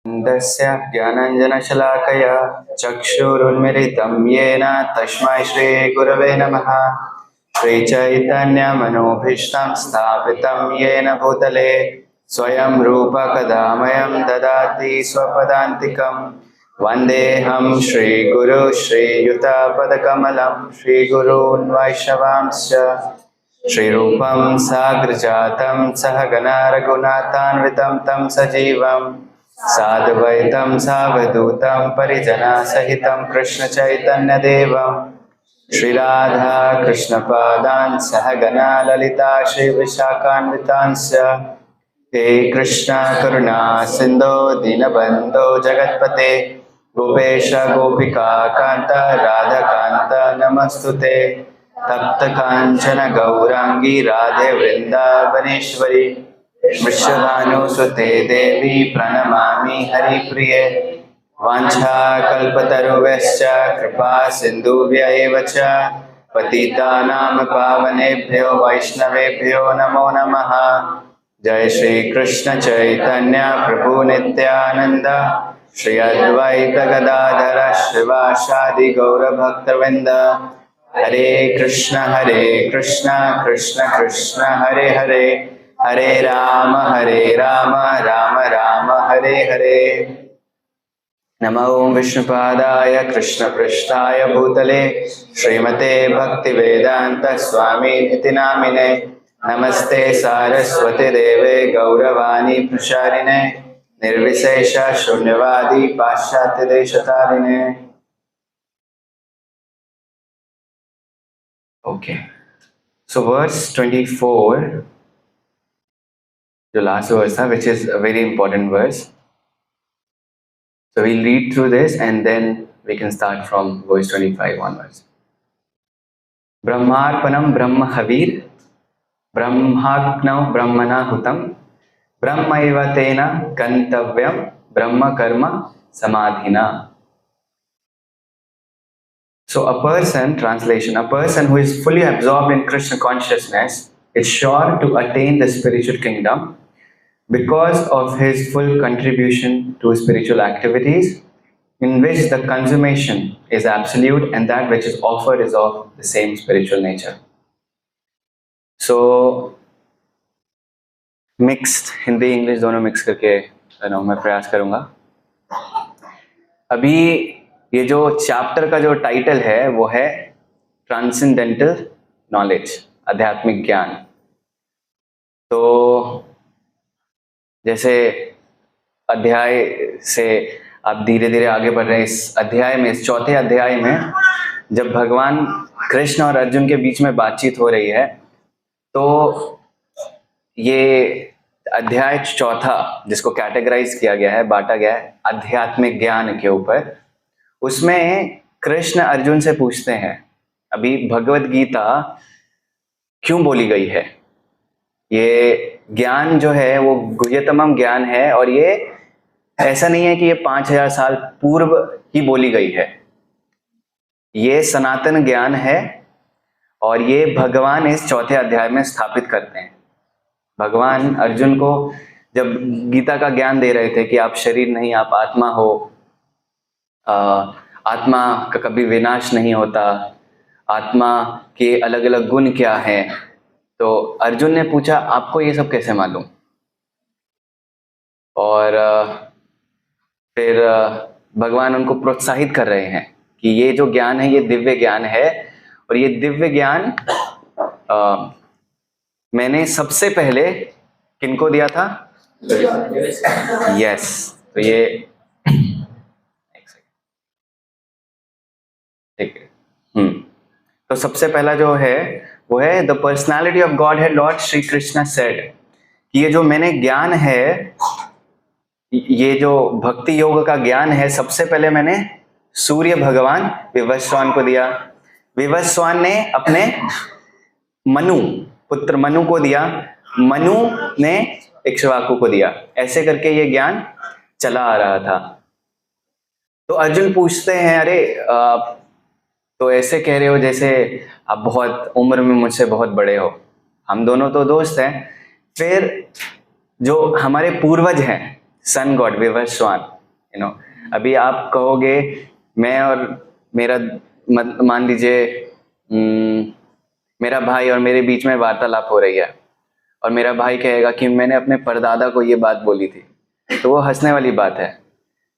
तस्य ज्ञानाञ्जनशलाकया चक्षुरुन्मिलितं येन तस्मै श्रीगुरवे नमः। श्रीचैतन्यमनोभीष्टं स्थापितं येन भूतले स्वयं रूप कदा मह्यं ददाति स्वपदान्तिकं। वन्देऽहं श्रीगुरु श्रीयुतपदकमलं श्रीगुरून् वैष्णवांश्च श्रीरूपं साग्रजातं सहगणा रघुनाथान्वितं तं सजीवं साद्वैतं सावधूतं परिजनसहितं कृष्णचैतन्यदेवं श्रीराधा कृष्णपादान् सहगणा ललिता श्रीविशाखान्वितांश्च। हे कृष्ण करुणा सिन्धो दीनबन्धो जगत्पते गोपेश गोपिका कान्त राधाकान्त नमस्तुते। तप्त कांचन गौरांगी राधे वृंदावनेश्वरी वृषभानुसुते देवी प्रणमामि हरिप्रिये। वाञ्छाकल्पतरुभ्यश्च कृपा सिन्धुभ्यैव च पतितानां पावनेभ्यो वैष्णवेभ्यो नमो नमः। जय श्री कृष्ण चैतन्य प्रभु नित्यानंद श्री अद्वैत गदाधर शिवासादि गौर भक्तवृंद। हरे कृष्ण कृष्ण कृष्ण हरे हरे, हरे राम राम राम हरे हरे। नमो विष्णुपादाय कृष्णपृष्ठाय भूतले श्रीमते भक्तिवेदांत स्वामी इति नामिने। नमस्ते सारस्वती देवे गौरवाणी प्रचारिणे निर्विशेष शून्यवादी पाश्चात्य देशतारिणे। Okay, so verse 24, the last verse, which is a very important verse. So we'll read through this and then we can start from verse 25 onwards. Brahmarpanam Brahma Havir Brahmagnau Brahmana Hutam Brahmaiva Tena Gantavyam Brahma Karma Samadhina. So a person, translation, a person who is fully absorbed in Krishna consciousness is sure to attain the spiritual kingdom because of his full contribution to spiritual activities in which the consummation is absolute and that which is offered is of the same spiritual nature. So mixed Hindi English दोनों mix करके मैं प्रयास करूंगा। अभी ये जो chapter का जो टाइटल है वो है ट्रांसेंडेंटल नॉलेज, आध्यात्मिक ज्ञान। तो जैसे अध्याय से आप धीरे धीरे आगे बढ़ रहे हैं, इस अध्याय में, इस चौथे अध्याय में जब भगवान कृष्ण और अर्जुन के बीच में बातचीत हो रही है तो ये अध्याय चौथा जिसको कैटेगराइज किया गया है, बांटा गया है आध्यात्मिक ज्ञान के ऊपर, उसमें कृष्ण अर्जुन से पूछते हैं अभी भगवत गीता क्यों बोली गई है। ये ज्ञान जो है वो गुह्यतमम ज्ञान है और ये ऐसा नहीं है कि ये 5000 साल पूर्व ही बोली गई है, ये सनातन ज्ञान है और ये भगवान इस चौथे अध्याय में स्थापित करते हैं। भगवान अर्जुन को जब गीता का ज्ञान दे रहे थे कि आप शरीर नहीं, आप आत्मा हो, आत्मा का कभी विनाश नहीं होता, आत्मा के अलग अलग गुण क्या हैं, तो अर्जुन ने पूछा आपको ये सब कैसे मालूम। और फिर भगवान उनको प्रोत्साहित कर रहे हैं कि ये जो ज्ञान है ये दिव्य ज्ञान है और ये दिव्य ज्ञान मैंने सबसे पहले किनको दिया था। यस, तो ये ठीक है। तो सबसे पहला जो है वो है the personality of God head Lord Shri Krishna said कि ये जो मैंने ज्ञान है, ये जो भक्ति योग का ज्ञान है, सबसे पहले मैंने सूर्य भगवान विवस्वान को दिया। विवस्वान ने अपने मनु पुत्र मनु को दिया, मनु ने इक्ष्वाकु को दिया। ऐसे करके ये ज्ञान चला आ रहा था। तो अर्जुन पूछते हैं अरे तो ऐसे कह रहे हो जैसे आप बहुत उम्र में मुझसे बहुत बड़े हो, हम दोनों तो दोस्त हैं, फिर जो हमारे पूर्वज हैं सन गॉड विवस्वान, अभी आप कहोगे मैं और मेरा मान लीजिए मेरा भाई और मेरे बीच में वार्तालाप हो रही है और मेरा भाई कहेगा कि मैंने अपने परदादा को ये बात बोली थी, तो वो हंसने वाली बात है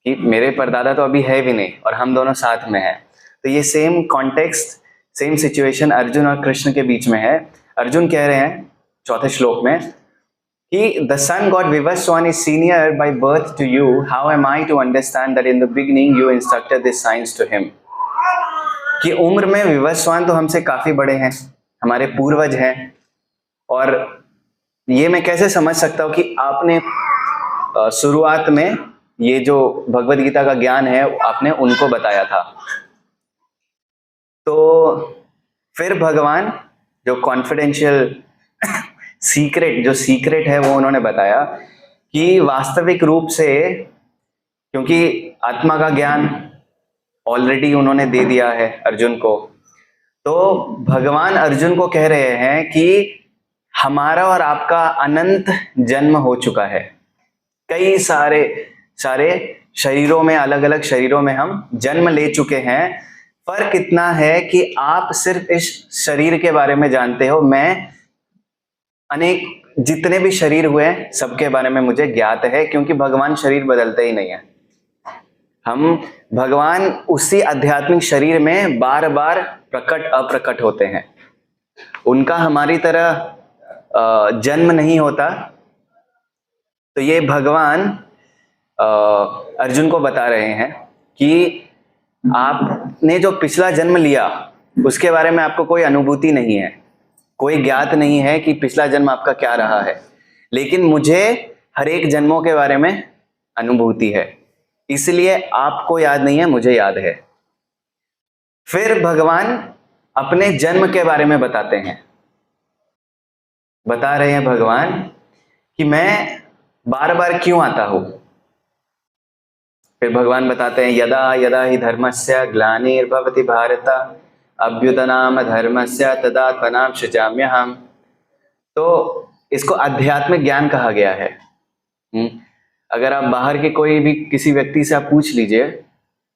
कि मेरे परदादा तो अभी है भी नहीं और हम दोनों साथ में हैं। तो ये same context, same situation Arjun और कृष्ण के बीच में है। अर्जुन कह रहे हैं चौथे श्लोक में कि the sun god Vivasvan is senior by birth to you, how am I to understand that in the beginning you instructed this science to him. कि उम्र में विवस्वान तो हमसे काफी बड़े हैं, हमारे पूर्वज हैं, और ये मैं कैसे समझ सकता हूँ कि आपने शुरुआत में ये जो भगवत गीता का ज्ञान है आपने उनको बताया था। तो फिर भगवान जो कॉन्फिडेंशियल सीक्रेट है वो उन्होंने बताया कि वास्तविक रूप से, क्योंकि आत्मा का ज्ञान ऑलरेडी उन्होंने दे दिया है अर्जुन को, तो भगवान अर्जुन को कह रहे हैं कि हमारा और आपका अनंत जन्म हो चुका है। कई सारे शरीरों में, अलग अलग शरीरों में हम जन्म ले चुके हैं। फर्क इतना है कि आप सिर्फ इस शरीर के बारे में जानते हो, मैं अनेक जितने भी शरीर हुए हैं सबके बारे में मुझे ज्ञात है, क्योंकि भगवान शरीर बदलते ही नहीं है। हम भगवान उसी आध्यात्मिक शरीर में बार बार प्रकट अप्रकट होते हैं, उनका हमारी तरह जन्म नहीं होता। तो ये भगवान अर्जुन को बता रहे हैं कि आपने जो पिछला जन्म लिया उसके बारे में आपको कोई अनुभूति नहीं है, कोई ज्ञात नहीं है कि पिछला जन्म आपका क्या रहा है, लेकिन मुझे हर एक जन्मों के बारे में अनुभूति है, इसलिए आपको याद नहीं है, मुझे याद है। फिर भगवान अपने जन्म के बारे में बताते हैं, बता रहे हैं भगवान कि मैं बार बार क्यों आता हूं। फिर भगवान बताते हैं यदा यदा ही धर्मस्य ग्लानिर्भवति भारत अभ्युदनाम धर्मस्य तदात्मनाम सृजाम्यहम्। तो इसको आध्यात्मिक ज्ञान कहा गया है। अगर आप बाहर के कोई भी किसी व्यक्ति से आप पूछ लीजिए,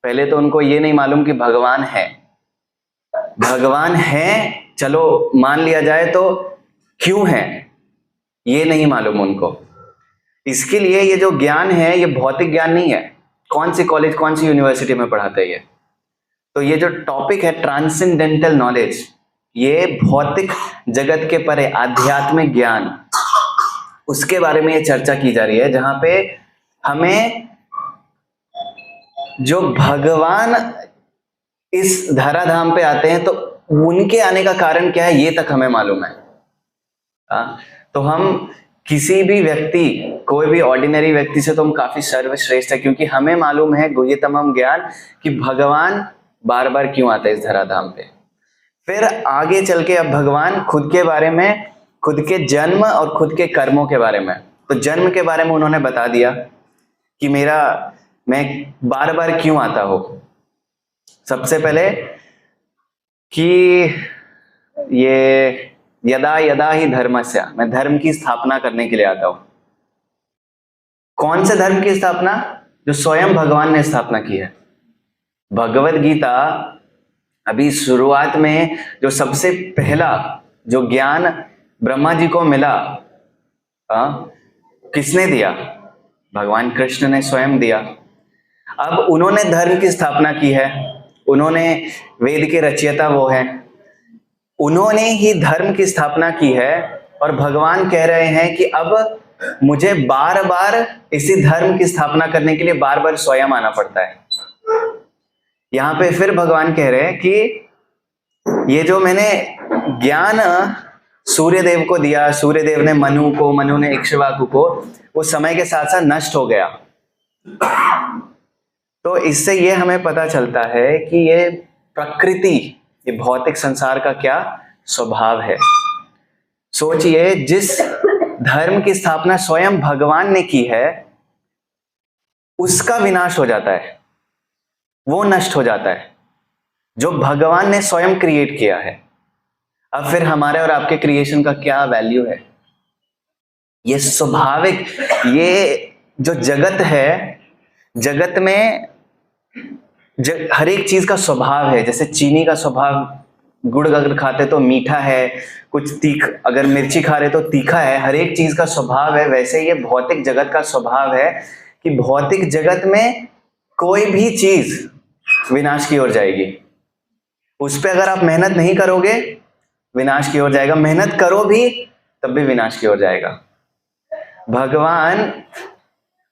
पहले तो उनको ये नहीं मालूम कि भगवान है। भगवान है चलो मान लिया जाए, तो क्यों है ये नहीं मालूम उनको। इसके लिए ये जो ज्ञान है ये भौतिक ज्ञान नहीं है। कौन सी कॉलेज, कौन सी यूनिवर्सिटी में पढ़ाते हैं ये? तो ये जो टॉपिक है ट्रांसेंडेंटल नॉलेज, ये भौतिक जगत के परे आध्यात्मिक ज्ञान, उसके बारे में ये चर्चा की जा रही है, जहां पे हमें जो भगवान इस धराधाम पे आते हैं तो उनके आने का कारण क्या है ये तक हमें मालूम है। तो हम किसी भी व्यक्ति, कोई भी ऑर्डिनरी व्यक्ति से तो हम काफी सर्वश्रेष्ठ है, क्योंकि हमें मालूम है गुह्यतम ज्ञान कि भगवान बार बार क्यों आते हैं इस धराधाम पे। फिर आगे चल के अब भगवान खुद के बारे में, खुद के जन्म और खुद के कर्मों के बारे में, तो जन्म के बारे में उन्होंने बता दिया कि मैं बार बार क्यों आता हूं। सबसे पहले कि ये यदा यदा ही धर्मस्य, मैं धर्म की स्थापना करने के लिए आता हूं। कौन से धर्म की स्थापना? जो स्वयं भगवान ने स्थापना की है। भगवत गीता अभी शुरुआत में जो सबसे पहला जो ज्ञान ब्रह्मा जी को मिला, किसने दिया? भगवान कृष्ण ने स्वयं दिया। अब उन्होंने धर्म की स्थापना की है, उन्होंने वेद के रचयिता वो हैं, उन्होंने ही धर्म की स्थापना की है, और भगवान कह रहे हैं कि अब मुझे बार बार इसी धर्म की स्थापना करने के लिए बार बार स्वयं आना पड़ता है। यहां पे फिर भगवान कह रहे हैं कि ये जो मैंने ज्ञान सूर्यदेव को दिया, सूर्यदेव ने मनु को, मनु ने इक्ष्वाकु को, वो समय के साथ साथ नष्ट हो गया। तो इससे ये हमें पता चलता है कि ये प्रकृति, ये भौतिक संसार का क्या स्वभाव है। सोचिए, जिस धर्म की स्थापना स्वयं भगवान ने की है उसका विनाश हो जाता है, वो नष्ट हो जाता है जो भगवान ने स्वयं क्रिएट किया है। अब फिर हमारे और आपके क्रिएशन का क्या वैल्यू है? ये स्वाभाविक, ये जो जगत है, जगत में हर एक चीज का स्वभाव है। जैसे चीनी का स्वभाव, गुड़ अगर खाते तो मीठा है, कुछ तीख, अगर मिर्ची खा रहे तो तीखा है। हर एक चीज का स्वभाव है। वैसे ये भौतिक जगत का स्वभाव है कि भौतिक जगत में कोई भी चीज विनाश की ओर जाएगी। उस पर अगर आप मेहनत नहीं करोगे, विनाश की ओर जाएगा। मेहनत करो भी, तब भी विनाश की ओर जाएगा। भगवान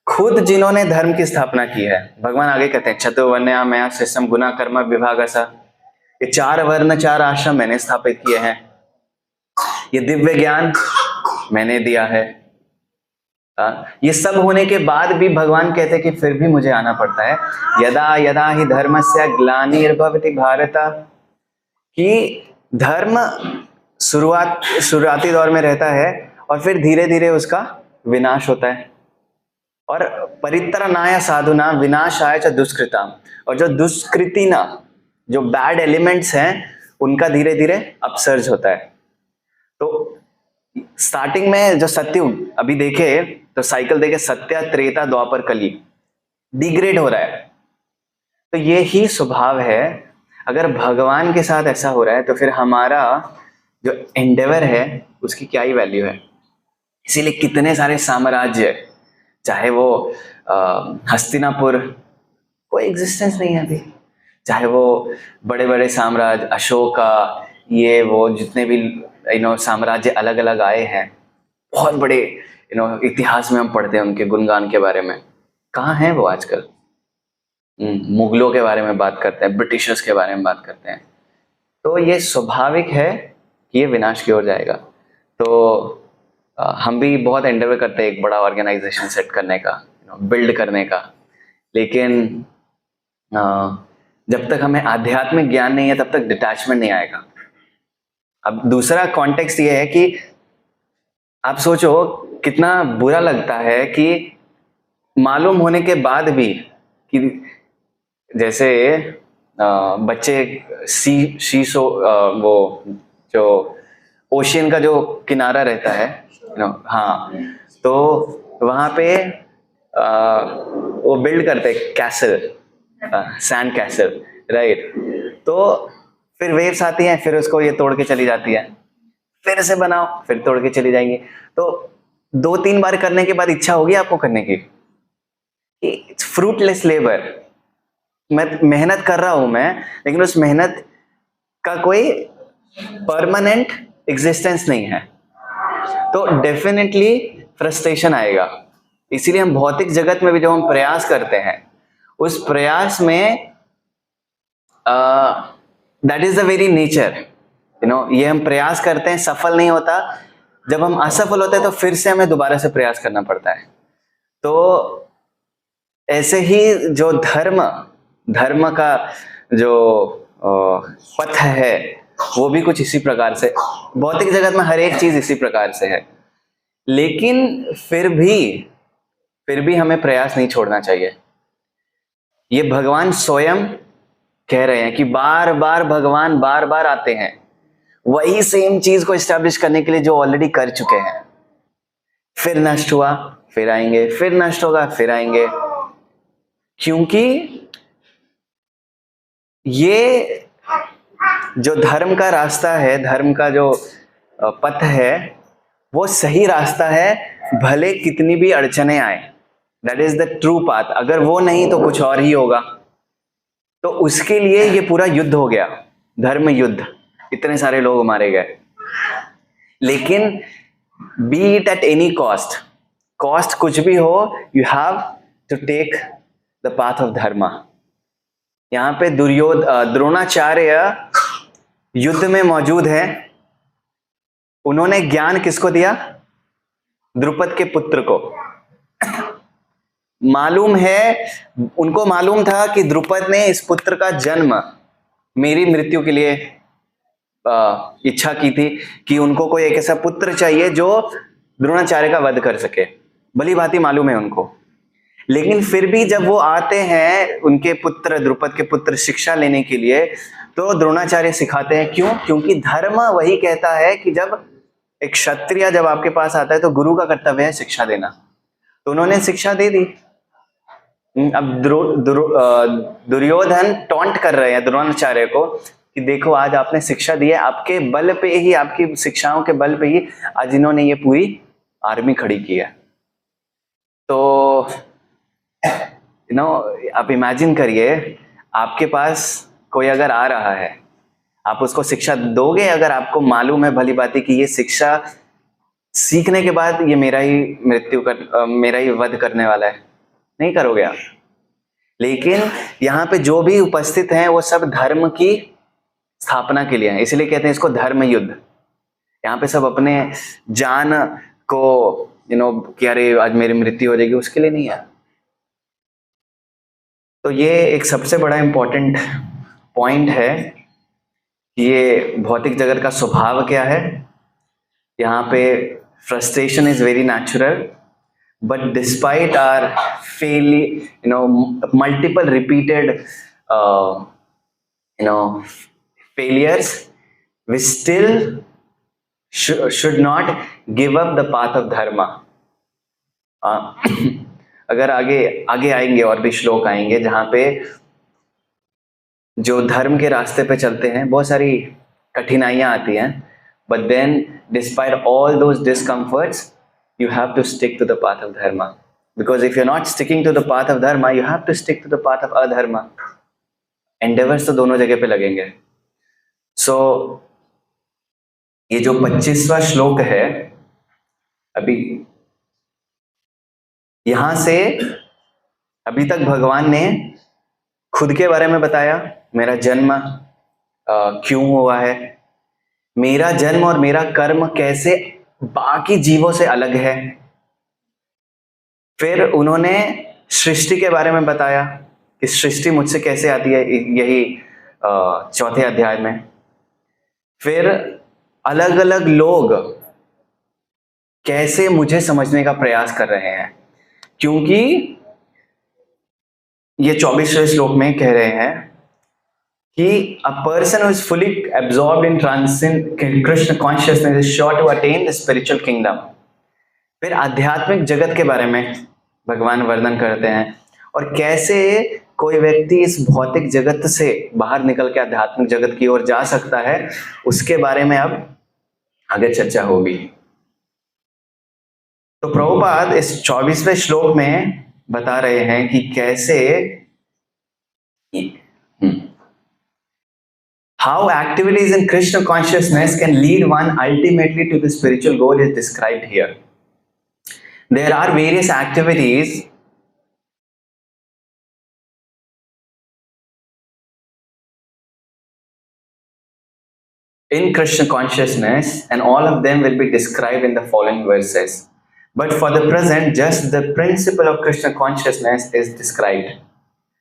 खुद जिन्होंने धर्म की स्थापना की है, भगवान आगे कहते हैं चतुर्वर्ण्या मया सृष्टम गुना कर्म विभागसा, ये 4 वर्ण 4 आश्रम मैंने स्थापित किए हैं। ये दिव्य ज्ञान मैंने दिया है। ये सब होने के बाद भी भगवान कहते हैं कि फिर भी मुझे आना पड़ता है। यदा यदा ही धर्मस्य ग्लानिर्भवति भारत, कि धर्म शुरुआती दौर में रहता है और फिर धीरे धीरे उसका विनाश होता है। और परित्रणाय साधुना विनाशाय च दुष्कृताम, और जो दुष्कृति ना, जो बैड एलिमेंट्स हैं, उनका धीरे धीरे अपसर्ज होता है। तो स्टार्टिंग में जो सत्युग अभी देखे तो साइकिल देखे, सत्य त्रेता द्वापर कली, डिग्रेड हो रहा है। तो ये ही स्वभाव है। अगर भगवान के साथ ऐसा हो रहा है तो फिर हमारा जो एंडेवर है उसकी क्या ही वैल्यू है। इसीलिए कितने सारे साम्राज्य, चाहे वो हस्तिनापुर, कोई एग्जिस्टेंस नहीं है अभी, चाहे वो बड़े बड़े साम्राज्य अशोका, ये वो जितने भी साम्राज्य अलग अलग आए हैं, बहुत बड़े इतिहास में हम पढ़ते हैं उनके गुणगान के बारे में, कहाँ हैं वो आजकल। मुगलों के बारे में बात करते हैं, ब्रिटिशर्स के बारे में बात करते हैं। तो ये स्वाभाविक है कि ये विनाश की ओर जाएगा। तो हम भी बहुत एंडेवर करते हैं एक बड़ा ऑर्गेनाइजेशन सेट करने का, बिल्ड करने का, लेकिन जब तक हमें आध्यात्मिक ज्ञान नहीं है तब तक डिटैचमेंट नहीं आएगा। अब दूसरा कॉन्टेक्स्ट ये है कि आप सोचो कितना बुरा लगता है कि मालूम होने के बाद भी कि जैसे बच्चे वो जो ओशियन का जो किनारा रहता है, हाँ, तो वहां पे वो बिल्ड करते हैं कैसल, सैंड कैसल, राइट। तो फिर वेव्स आती हैं, फिर उसको ये तोड़ के चली जाती है, फिर से बनाओ, फिर तोड़ के चली जाएंगी। तो 2-3 बार करने के बाद इच्छा होगी आपको करने की। It's fruitless labour. मैं मेहनत कर रहा हूं मैं, लेकिन उस मेहनत का कोई परमानेंट एग्जिस्टेंस नहीं है, तो डेफिनेटली फ्रस्ट्रेशन आएगा। इसीलिए हम भौतिक जगत में भी जब हम प्रयास करते हैं, उस प्रयास में that is the very nature, ये हम प्रयास करते हैं, सफल नहीं होता, जब हम असफल होते हैं तो फिर से हमें दोबारा से प्रयास करना पड़ता है। तो ऐसे ही जो धर्म का जो पथ है वो भी कुछ इसी प्रकार से, भौतिक जगत में हर एक चीज इसी प्रकार से है। लेकिन फिर भी हमें प्रयास नहीं छोड़ना चाहिए। ये भगवान स्वयं कह रहे हैं कि बार बार भगवान बार बार आते हैं वही सेम चीज को एस्टैब्लिश करने के लिए जो ऑलरेडी कर चुके हैं। फिर नष्ट हुआ, फिर आएंगे, फिर नष्ट होगा, फिर आएंगे, क्योंकि ये जो धर्म का रास्ता है, धर्म का जो पथ है, वो सही रास्ता है, भले कितनी भी अड़चने आए। That is the true path. अगर वो नहीं तो कुछ और ही होगा। तो उसके लिए ये पूरा युद्ध हो गया, धर्म युद्ध, इतने सारे लोग मारे गए। लेकिन be it at any cost, cost कुछ भी हो, you have to take the path of dharma. यहां पे द्रोणाचार्य युद्ध में मौजूद है। उन्होंने ज्ञान किसको दिया? द्रुपद के पुत्र को। मालूम है, उनको मालूम था कि द्रुपद ने इस पुत्र का जन्म मेरी मृत्यु के लिए इच्छा की थी, कि उनको कोई एक ऐसा पुत्र चाहिए जो द्रोणाचार्य का वध कर सके। भली भांति मालूम है उनको। लेकिन फिर भी जब वो आते हैं, उनके पुत्र, द्रुपद के पुत्र, शिक्षा लेने के लिए, तो द्रोणाचार्य सिखाते हैं। क्यों? क्योंकि धर्म वही कहता है कि जब एक क्षत्रिय जब आपके पास आता है तो गुरु का कर्तव्य है शिक्षा देना। तो उन्होंने शिक्षा दे दी। अब दुर्योधन टॉन्ट कर रहे हैं द्रोणाचार्य को कि देखो आज आपने शिक्षा दी है, आपके बल पे ही, आपकी शिक्षाओं के बल पे ही आज इन्होंने ये पूरी आर्मी खड़ी की है। तो आप इमेजिन करिए, आपके पास कोई अगर आ रहा है, आप उसको शिक्षा दोगे? अगर आपको मालूम है भली बात कि ये शिक्षा सीखने के बाद ये मेरा ही वध करने वाला है, नहीं करोगे आप। लेकिन यहाँ पे जो भी उपस्थित हैं वो सब धर्म की स्थापना के लिए हैं, इसलिए कहते हैं इसको धर्म युद्ध। यहाँ पे सब अपने जान को कि अरे आज मेरी मृत्यु हो जाएगी, उसके लिए नहीं है। तो ये एक सबसे बड़ा इंपॉर्टेंट पॉइंट है कि ये भौतिक जगत का स्वभाव क्या है। यहाँ पे frustration is very natural, but despite our multiple repeated failures, we still should not give up the path of dharma. अगर आगे आएंगे और भी श्लोक आएंगे जहां पे जो धर्म के रास्ते पे चलते हैं बहुत सारी कठिनाइयां आती हैं, but then despite all those discomforts you have to stick to the path of dharma, because if you're not sticking to the path of dharma you have to stick to the path of adharma. endeavors तो दोनों जगह पे लगेंगे। so ये जो 25वां श्लोक है, अभी यहां से अभी तक भगवान ने खुद के बारे में बताया, मेरा जन्म क्यों हुआ है, मेरा जन्म और मेरा कर्म कैसे बाकी जीवों से अलग है। फिर उन्होंने सृष्टि के बारे में बताया कि सृष्टि मुझसे कैसे आती है, यही चौथे अध्याय में। फिर अलग अलग लोग कैसे मुझे समझने का प्रयास कर रहे हैं, क्योंकि ये 24वें श्लोक में कह रहे हैं कि a person who is fully absorbed in transcend Krishna consciousness is sure to attain the spiritual kingdom. फिर आध्यात्मिक जगत के बारे में भगवान वर्णन करते हैं और कैसे कोई व्यक्ति इस भौतिक जगत से बाहर निकल के आध्यात्मिक जगत की ओर जा सकता है, उसके बारे में अब आगे चर्चा होगी। तो प्रभुपाद इस 24वें श्लोक में बता रहे हैं कि कैसे how activities in Krishna consciousness can lead one ultimately to the spiritual goal is described here. There are various activities in Krishna consciousness, and all of them will be described in the following verses. But for the present, just the principle of Krishna consciousness is described.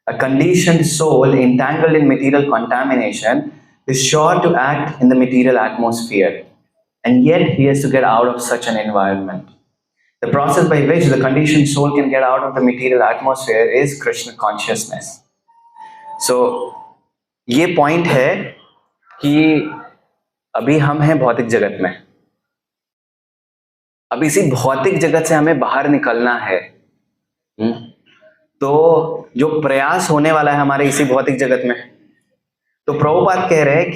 A conditioned soul entangled in material contamination is sure to act in the material atmosphere, and yet he has to get out of such an environment. The process by which the conditioned soul can get out of the material atmosphere is Krishna consciousness. So, ये point है कि अभी हम हैं भौतिक जगत में, अब इसी भौतिक जगत से हमें बाहर निकलना है। तो जो प्रयास होने वाला है हमारे इसी भौतिक जगत में, तो प्रभुपाद कह रहे हैं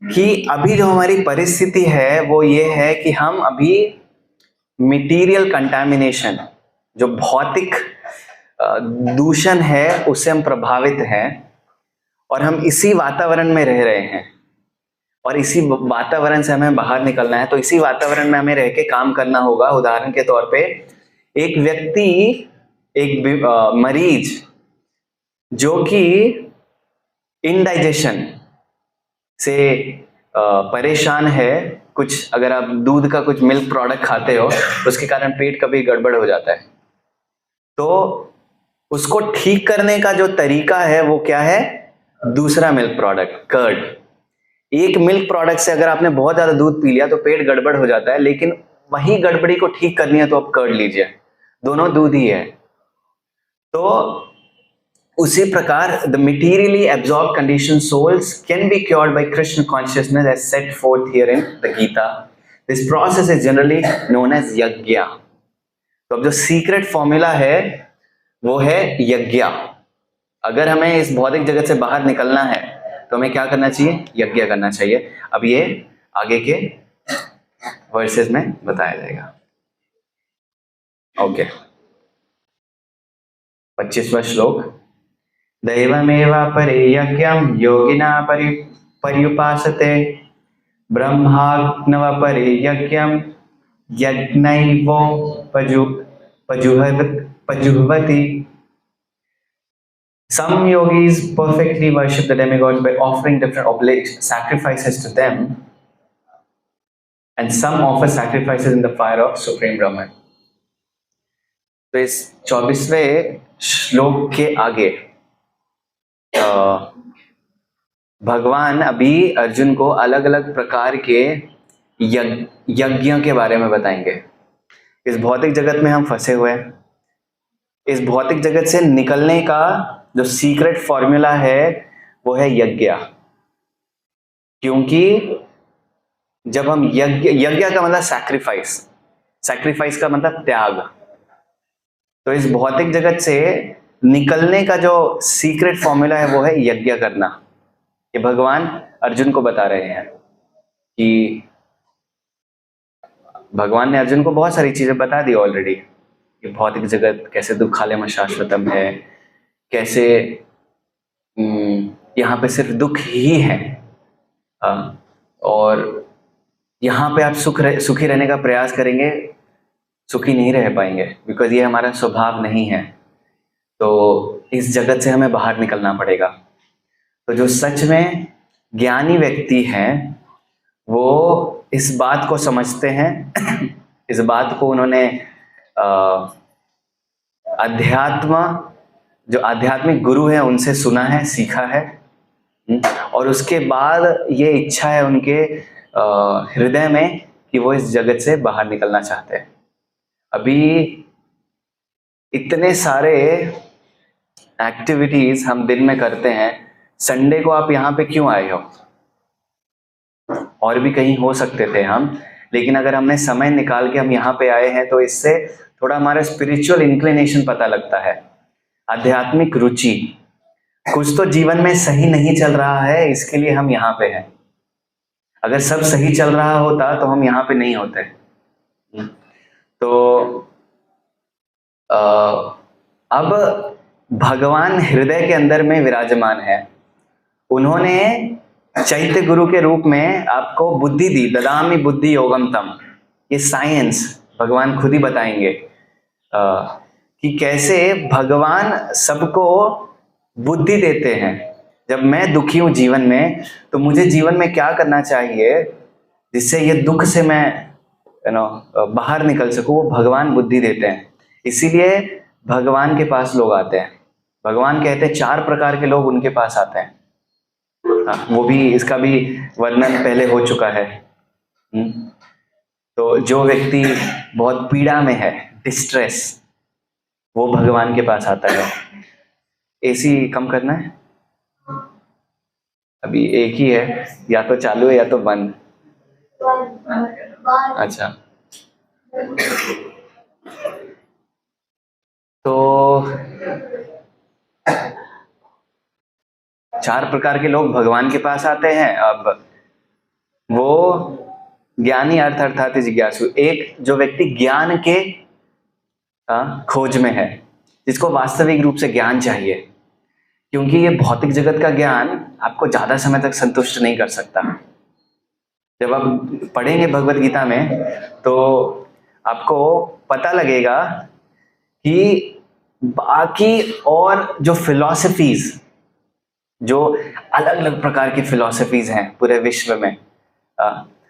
कि अभी जो हमारी परिस्थिति है वो ये है कि हम अभी मटेरियल कंटामिनेशन, जो भौतिक दूषण है, उससे हम प्रभावित हैं और हम इसी वातावरण में रह रहे हैं और इसी वातावरण से हमें बाहर निकलना है। तो इसी वातावरण में हमें रह के काम करना होगा। उदाहरण के तौर पे एक व्यक्ति, एक मरीज जो कि इनडाइजेशन से परेशान है, कुछ अगर आप दूध का कुछ मिल्क प्रोडक्ट खाते हो उसके कारण पेट कभी गड़बड़ हो जाता है, तो उसको ठीक करने का जो तरीका है वो क्या है? दूसरा मिल्क प्रोडक्ट, कर्ड। एक मिल्क प्रोडक्ट से अगर आपने बहुत ज्यादा दूध पी लिया तो पेट गड़बड़ हो जाता है, लेकिन वही गड़बड़ी को ठीक करनी है तो आप कर्ड लीजिए, दोनों दूध ही है। तो उसी प्रकार the materially absorbed conditioned souls can be cured by Krishna consciousness as set forth here in the Gita. This process is generally known as yajna. तो अब जो सीक्रेट फॉर्मूला है वो है यज्ञ। अगर हमें इस भौतिक जगत से बाहर निकलना है तो हमें क्या करना चाहिए? यज्ञ करना चाहिए। अब ये आगे के वर्सेस में बताया जाएगा। ओके, 25वां श्लोक। दैवमेवापरे यज्ञं योगिना पर्युपासते ब्रह्माग्नवपरे यज्ञं यज्ञैवो पजुह्वति। Some yogis perfectly worship the demigods by offering different sacrifices to them, and some offer sacrifices in the fire of Supreme Brahman. तो इस 24वें श्लोक के आगे भगवान अभी अर्जुन को अलग अलग प्रकार के यज्ञ के बारे में बताएंगे। इस भौतिक जगत में हम फंसे हुए हैं। इस भौतिक जगत से निकलने का जो सीक्रेट फॉर्मूला है वो है यज्ञ। क्योंकि जब हम यज्ञ का मतलब सैक्रिफाइस का मतलब त्याग। तो इस भौतिक जगत से निकलने का जो सीक्रेट फॉर्मूला है वो है यज्ञ करना। ये भगवान अर्जुन को बता रहे हैं कि भगवान ने अर्जुन को बहुत सारी चीजें बता दी ऑलरेडी। ये भौतिक जगत कैसे दुखालयम शाश्वतम है, कैसे यहाँ पे सिर्फ दुख ही है, और यहाँ पे आप सुखी रहने का प्रयास करेंगे, सुखी नहीं रह पाएंगे, बिकॉज ये हमारा स्वभाव नहीं है। तो इस जगत से हमें बाहर निकलना पड़ेगा। तो जो सच में ज्ञानी व्यक्ति हैं वो इस बात को समझते हैं इस बात को उन्होंने जो आध्यात्मिक गुरु है उनसे सुना है, सीखा है, और उसके बाद ये इच्छा है उनके हृदय में कि वो इस जगत से बाहर निकलना चाहते हैं। अभी इतने सारे एक्टिविटीज हम दिन में करते हैं। संडे को आप यहाँ पे क्यों आए हो? और भी कहीं हो सकते थे हम, लेकिन अगर हमने समय निकाल के हम यहाँ पे आए हैं तो इससे थोड़ा हमारा स्पिरिचुअल इंक्लिनेशन पता लगता है, आध्यात्मिक रुचि। कुछ तो जीवन में सही नहीं चल रहा है, इसके लिए हम यहाँ पे हैं। अगर सब सही चल रहा होता तो हम यहाँ पे नहीं होते। तो अब भगवान हृदय के अंदर में विराजमान है। उन्होंने चैत्य गुरु के रूप में आपको बुद्धि दी, ददामि बुद्धि योगम तम। ये साइंस भगवान खुद ही बताएंगे कि कैसे भगवान सबको बुद्धि देते हैं। जब मैं दुखी हूं जीवन में तो मुझे जीवन में क्या करना चाहिए जिससे ये दुख से मैं बाहर निकल सकूं, वो भगवान बुद्धि देते हैं। इसीलिए भगवान के पास लोग आते हैं। भगवान कहते हैं 4 प्रकार के लोग उनके पास आते हैं। वो भी, इसका भी वर्णन पहले हो चुका है। तो जो व्यक्ति बहुत पीड़ा में है, डिस्ट्रेस, वो भगवान के पास आता है। एसी कम करना है, अभी एक ही है, या तो चालू है या तो बंद। अच्छा, तो 4 प्रकार के लोग भगवान के पास आते हैं। अब वो ज्ञानी अर्थात जिज्ञासु, एक जो व्यक्ति ज्ञान के खोज में है, जिसको वास्तविक रूप से ज्ञान चाहिए, क्योंकि ये भौतिक जगत का ज्ञान आपको ज्यादा समय तक संतुष्ट नहीं कर सकता। जब आप पढ़ेंगे भगवत गीता में तो आपको पता लगेगा कि बाकी और जो फिलॉसफीज, जो अलग अलग प्रकार की फिलॉसफीज हैं पूरे विश्व में,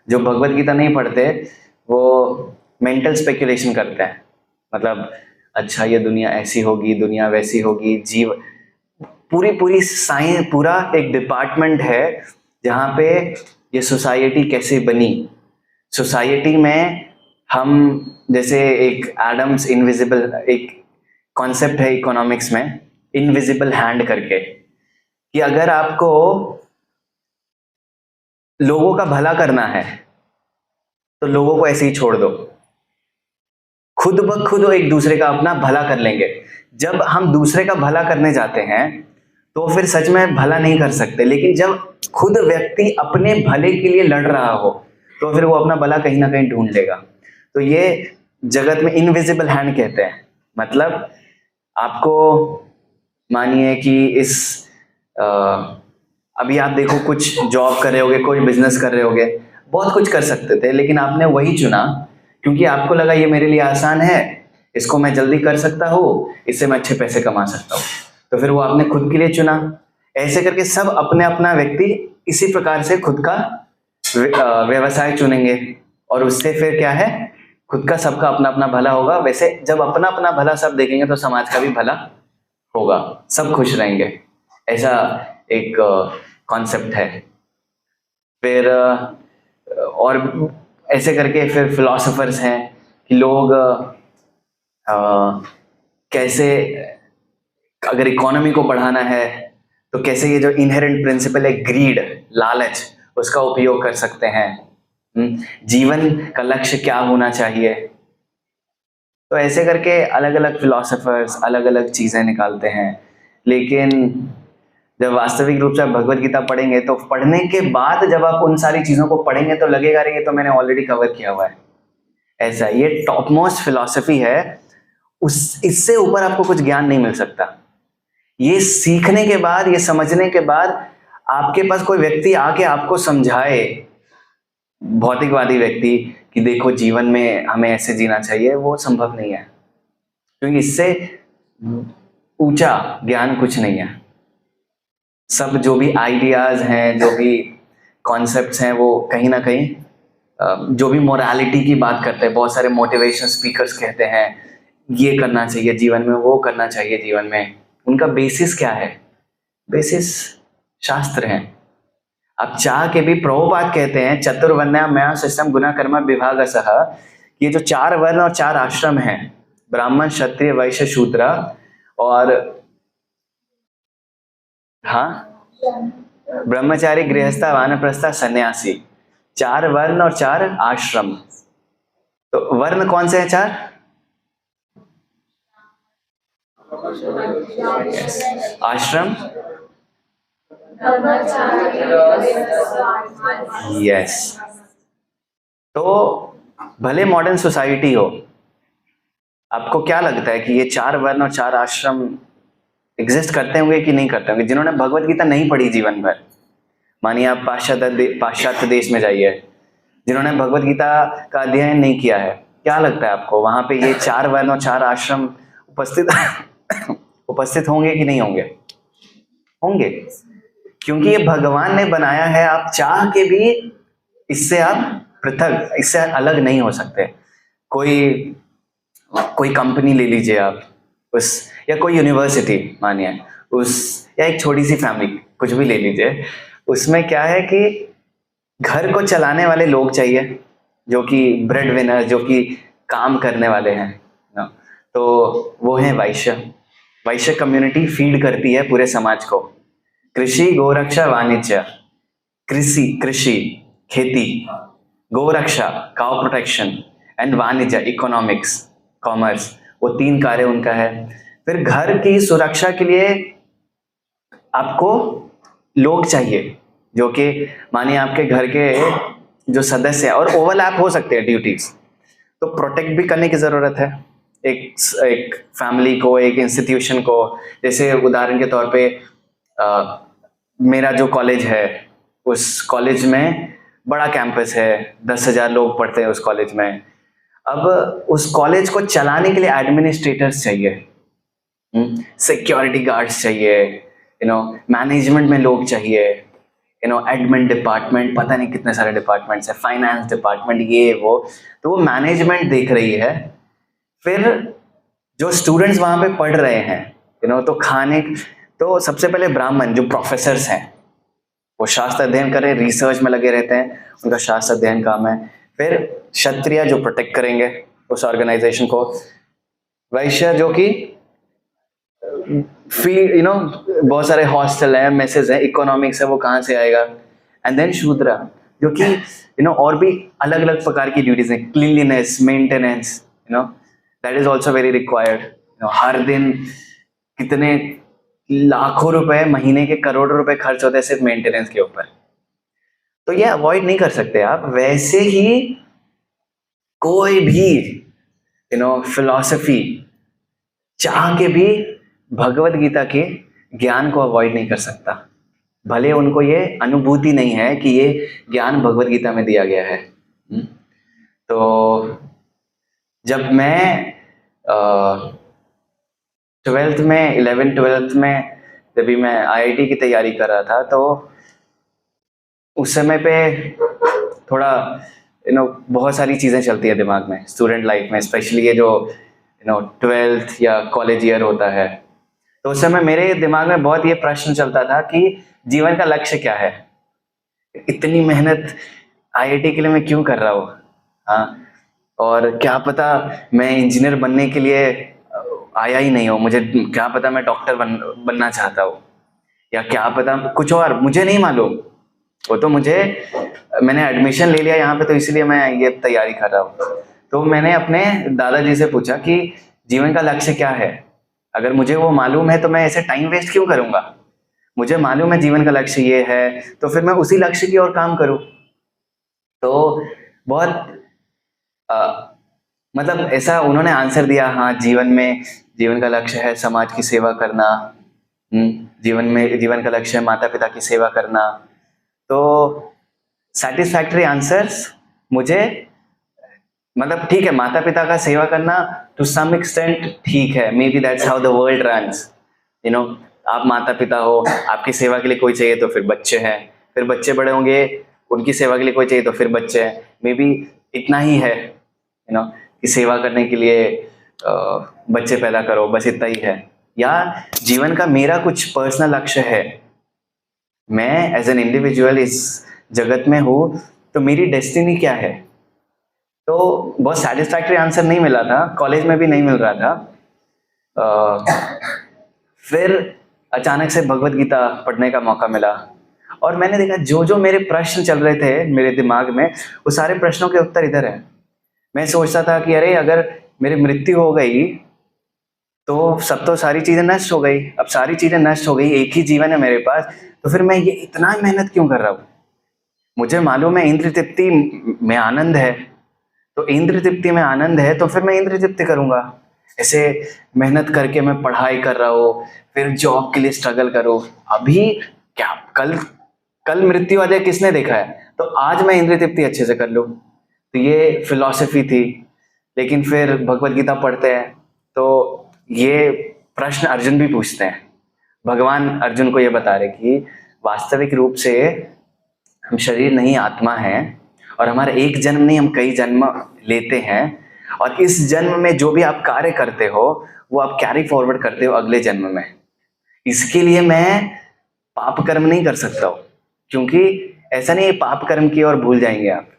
जो भगवत गीता नहीं पढ़ते वो मेंटल स्पेकुलेशन करते हैं। मतलब अच्छा ये दुनिया ऐसी होगी, दुनिया वैसी होगी, जीव, पूरी साइंस, पूरा एक डिपार्टमेंट है जहाँ पे ये सोसाइटी कैसे बनी। सोसाइटी में हम जैसे एक एडम्स इनविजिबल, एक कॉन्सेप्ट है इकोनॉमिक्स में, इनविजिबल हैंड करके, कि अगर आपको लोगों का भला करना है तो लोगों को ऐसे ही छोड़ दो। खुद ब खुद एक दूसरे का अपना भला कर लेंगे। जब हम दूसरे का भला करने जाते हैं तो फिर सच में भला नहीं कर सकते, लेकिन जब खुद व्यक्ति अपने भले के लिए लड़ रहा हो तो फिर वो अपना भला कहीं ना कहीं ढूंढ लेगा। तो ये जगत में इनविजिबल हैंड कहते हैं। मतलब आपको मानिए कि अभी आप देखो, कुछ जॉब कर रहे होगे, कोई बिजनेस कर रहे होगे, बहुत कुछ कर सकते थे, लेकिन आपने वही चुना क्योंकि आपको लगा ये मेरे लिए आसान है, इसको मैं जल्दी कर सकता हूँ, इससे मैं अच्छे पैसे कमा सकता हूँ, तो फिर वो आपने खुद के लिए चुना। ऐसे करके सब अपने अपना व्यक्ति इसी प्रकार से खुद का व्यवसाय चुनेंगे और उससे फिर क्या है, खुद का सबका अपना अपना भला होगा। वैसे जब अपना अपना भला सब देखेंगे तो समाज का भी भला होगा, सब खुश रहेंगे। ऐसा एक कॉन्सेप्ट है। फिर और ऐसे करके फिर फिलोसोफर्स हैं कि लोग कैसे, अगर इकोनॉमी को बढ़ाना है तो कैसे ये जो इनहेरेंट प्रिंसिपल है ग्रीड, लालच, उसका उपयोग कर सकते हैं। जीवन का लक्ष्य क्या होना चाहिए। तो ऐसे करके अलग अलग फिलोसोफर्स अलग अलग चीजें निकालते हैं। लेकिन जब वास्तविक रूप से आप भगवत गीता पढ़ेंगे तो पढ़ने के बाद जब आप उन सारी चीजों को पढ़ेंगे तो लगेगा अरे ये तो मैंने ऑलरेडी कवर किया हुआ है। ऐसा ये टॉप मोस्ट फिलॉसफी है, उस इससे ऊपर आपको कुछ ज्ञान नहीं मिल सकता। ये सीखने के बाद, ये समझने के बाद आपके पास कोई व्यक्ति आके आपको समझाए, भौतिकवादी व्यक्ति, कि देखो जीवन में हमें ऐसे जीना चाहिए, वो संभव नहीं है, क्योंकि इससे ऊंचा ज्ञान कुछ नहीं है। सब जो भी आइडियाज हैं, जो भी कॉन्सेप्ट्स हैं, वो कहीं ना कहीं जो भी मोरालिटी की बात करते हैं, बहुत सारे मोटिवेशन स्पीकर्स कहते हैं ये करना चाहिए जीवन में, वो करना चाहिए जीवन में, उनका बेसिस क्या है? बेसिस शास्त्र हैं। अब चाह के भी प्रभुपाद कहते हैं चतुर्वर्ण्या सिस्टम गुना कर्म विभाग सह, ये जो 4 वर्ण और 4 आश्रम हैं, ब्राह्मण क्षत्रिय वैश्य शूद्र और ब्रह्मचारी गृहस्थ वानप्रस्थ सन्यासी, 4 वर्ण और 4 आश्रम। तो वर्ण कौन से हैं 4? आश्रम, यस। तो भले मॉडर्न सोसाइटी हो, आपको क्या लगता है कि ये 4 वर्ण और 4 आश्रम एग्जिस्ट करते होंगे कि नहीं करते होंगे? जिन्होंने भगवत गीता नहीं पढ़ी जीवन भर, मानिए आप पाश्चात्य देश में जाइए, जिन्होंने भगवत गीता का अध्ययन नहीं किया है, क्या लगता है आपको वहां पे ये 4 वर्ण और 4 आश्रम उपस्थित होंगे कि नहीं होंगे? होंगे, क्योंकि ये भगवान ने बनाया है। आप चाह के भी इससे आप पृथक, इससे अलग नहीं हो सकते। कोई कंपनी ले लीजिए आप, उस, या कोई यूनिवर्सिटी मानिए उस, या एक छोटी सी फैमिली कुछ भी ले लीजिए, उसमें क्या है कि घर को चलाने वाले लोग चाहिए, जो कि ब्रेड विनर, जो कि काम करने वाले हैं ना, तो वो है वैश्य। वैश्य कम्युनिटी फीड करती है पूरे समाज को। कृषि, गोरक्षा, वाणिज्य, कृषि खेती, गोरक्षा काउ प्रोटेक्शन, एंड वाणिज्य इकोनॉमिक्स कॉमर्स, वो 3 कार्य उनका है। फिर घर की सुरक्षा के लिए आपको लोग चाहिए, जो कि मानिए आपके घर के जो सदस्य हैं, और ओवरलैप हो सकते हैं ड्यूटीज, तो प्रोटेक्ट भी करने की जरूरत है एक फैमिली को, एक इंस्टीट्यूशन को। जैसे उदाहरण के तौर पे मेरा जो कॉलेज है, उस कॉलेज में बड़ा कैंपस है, 10,000 लोग पढ़ते हैं उस कॉलेज में। अब उस कॉलेज को चलाने के लिए एडमिनिस्ट्रेटर्स चाहिए, सिक्योरिटी गार्ड्स चाहिए, मैनेजमेंट में लोग चाहिए, एडमिन डिपार्टमेंट, पता नहीं कितने सारे डिपार्टमेंट्स है, फाइनेंस डिपार्टमेंट, ये वो, तो वो मैनेजमेंट देख रही है। फिर जो स्टूडेंट्स वहां पे पढ़ रहे हैं, तो खाने, तो सबसे पहले ब्राह्मण जो प्रोफेसर्स हैं, वो शास्त्र अध्ययन कर रहे हैं, रिसर्च में लगे रहते हैं, उनका शास्त्र अध्ययन काम है। फिर क्षत्रिय जो प्रोटेक्ट करेंगे उस ऑर्गेनाइजेशन को, वैश्य जो कि बहुत सारे हॉस्टल है, मेसेज है, इकोनॉमिक्स है, वो कहाँ से आएगा। एंड देन शूद्र जो कि और भी अलग अलग प्रकार की ड्यूटीज हैं, cleanliness, maintenance, that is also very required. हर दिन कितने लाखों रुपए, महीने के करोड़ों रुपए खर्च होते हैं सिर्फ मेंटेनेंस के ऊपर। तो ये अवॉइड नहीं कर सकते आप। वैसे ही कोई भी फिलॉसफी चाह के भी भगवत गीता के ज्ञान को अवॉइड नहीं कर सकता, भले उनको ये अनुभूति नहीं है कि ये ज्ञान भगवत गीता में दिया गया है। तो जब मैं 12th में 11th-12th में जब भी मैं IIT की तैयारी कर रहा था, तो उस समय पे थोड़ा बहुत सारी चीज़ें चलती है दिमाग में स्टूडेंट लाइफ में, स्पेशली ये जो 12th या कॉलेज ईयर होता है। तो उस समय मेरे दिमाग में बहुत ये प्रश्न चलता था कि जीवन का लक्ष्य क्या है, इतनी मेहनत IIT के लिए मैं क्यों कर रहा हूँ। हाँ, और क्या पता मैं इंजीनियर बनने के लिए आया ही नहीं हो, मुझे क्या पता मैं डॉक्टर बनना चाहता हूँ, या क्या पता कुछ और, मुझे नहीं मालूम। वो तो मैंने एडमिशन ले लिया यहाँ पे, तो इसलिए मैं ये तैयारी कर रहा हूँ। तो मैंने अपने दादाजी से पूछा कि जीवन का लक्ष्य क्या है, अगर मुझे वो मालूम है तो मैं ऐसे टाइम वेस्ट क्यों करूंगा। मुझे मालूम है जीवन का लक्ष्य ये है, तो फिर मैं उसी लक्ष्य की ओर काम करूं। तो बहुत मतलब ऐसा उन्होंने आंसर दिया, हाँ जीवन का लक्ष्य है समाज की सेवा करना, जीवन का लक्ष्य है माता पिता की सेवा करना। तो सेटिस्फैक्टरी आंसर्स मुझे, मतलब ठीक है माता पिता का सेवा करना टू सम एक्सटेंट ठीक है, may be that's how the world runs. आप माता पिता हो, आपकी सेवा के लिए कोई चाहिए तो फिर बच्चे हैं, फिर बच्चे बड़े होंगे उनकी सेवा के लिए कोई चाहिए तो फिर बच्चे हैं। मे बी इतना ही है कि सेवा करने के लिए बच्चे पैदा करो, बस इतना ही है। या जीवन का मेरा कुछ पर्सनल लक्ष्य है, मैं एज एन इंडिविजुअल इस जगत में हूँ, तो मेरी डेस्टिनी क्या है। तो बहुत सेटिस्फैक्टरी आंसर नहीं मिला था, कॉलेज में भी नहीं मिल रहा था। फिर अचानक से भगवत गीता पढ़ने का मौका मिला, और मैंने देखा जो जो मेरे प्रश्न चल रहे थे मेरे दिमाग में, वो सारे प्रश्नों के उत्तर इधर है। मैं सोचता था कि अरे अगर मेरी मृत्यु हो गई तो सब तो सारी चीजें नष्ट हो गई, अब सारी चीजें नष्ट हो गई, एक ही जीवन है मेरे पास, तो फिर मैं ये इतना मेहनत क्यों कर रहा हूँ। मुझे मालूम है इंद्र तृप्ति में आनंद है, तो इंद्र तृप्ति में आनंद है तो फिर मैं इंद्र तृप्ति करूंगा। ऐसे मेहनत करके मैं पढ़ाई कर रहा हूँ, फिर जॉब के लिए स्ट्रगल करूँ, अभी क्या कल मृत्यु आ जाए किसने देखा है, तो आज मैं इंद्र तृप्ति अच्छे से कर लूँ। तो ये फिलॉसफी थी। लेकिन फिर भगवत गीता पढ़ते हैं तो ये प्रश्न अर्जुन भी पूछते हैं। भगवान अर्जुन को ये बता रहे कि वास्तविक रूप से हम शरीर नहीं आत्मा हैं, और हमारा एक जन्म नहीं हम कई जन्म लेते हैं, और इस जन्म में जो भी आप कार्य करते हो वो आप कैरी फॉरवर्ड करते हो अगले जन्म में। इसके लिए मैं पाप कर्म नहीं कर सकता हूँ, क्योंकि ऐसा नहीं है पाप कर्म की और भूल जाएंगे आप।